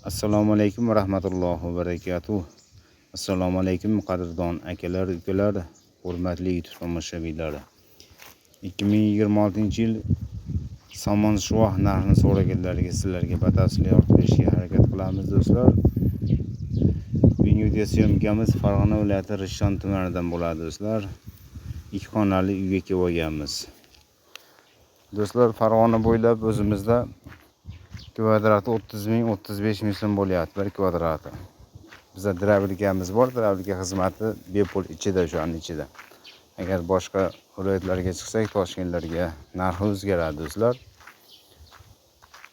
Assalomu alaykum va rahmatullohi va barakatuh. Assalomu alaykum qadrdon akalar, ukalar, hurmatli YouTube tomoshabinlar. 2026-yil somon shuvoh narxini so'raganlarga sizlarga batafsil yoritib berishga harakat qilamiz do'stlar. Bugungi video syomkamiz Farg'ona viloyati Rishton tumanidan bo'ladi do'stlar. 2 xonali uyga kelib olganmiz. Do'stlar, Farg'ona bo'ylab o'zimizda kvadrati 30 ming 35 ming so'm bo'lyapti bir kvadrati. Bizda dravlikamiz bor, dravlika xizmati bepul ichida, o'shaning ichida. Agar boshqa viloyatlarga chiqsak, Toshkentlarga narxi o'zgaradi do'stlar.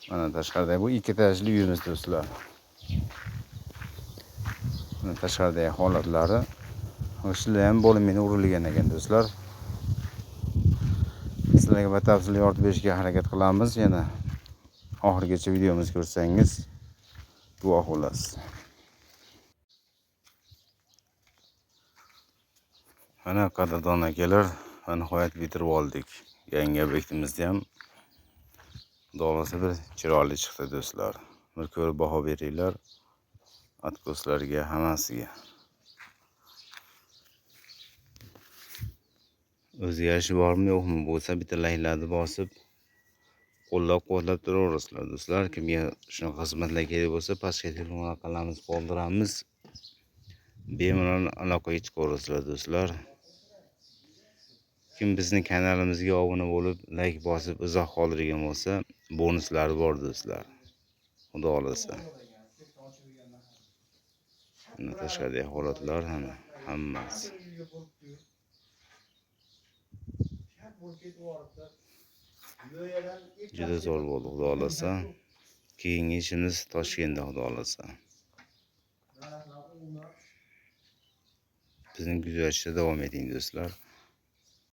Mana tashqarida bu 2 etajli uyimiz do'stlar. Mana tashqaridagi holatlari. O'shlar ham bo'limini urilgan ekan do'stlar. Sizlarga batafsil yoritib berishga harakat qilamiz. Yana oxirigacha videomizni ko'rsangiz guvoh bo'lasiz. Mana qadrdon akalar, nihoyat bitirib oldik. Yangi obyektimizni ham xudo bir chiroyli chiqdi do'stlar. Bir ko'rib baho beringlar. Atko'slarga, hammasiga. O'zgarish bormi yo'qmi bo'lsa bitta laylarni bosib qo'llab-quvvatlab turaverasizlar do'stlar. Kimga shunaqa xizmatlar kerak bo'lsa, pastga telefon raqamlarimizni qoldiramiz. Bemalol aloqaga chiqaverasizlar do'stlar. Kim bizning kanalimizga obuna bo'lib, like bosib, izoh qoldirgan bo'lsa, bonuslari bor do'stlar. Xudo xolasa. Mana tashqaridagi holatlar hammasi. Juda zo'r bo'ldi, xudo xolasa. Keyingi ishimiz Toshkentda, xudo xolasa. Bizning kuzatishda davom eting do'stlar.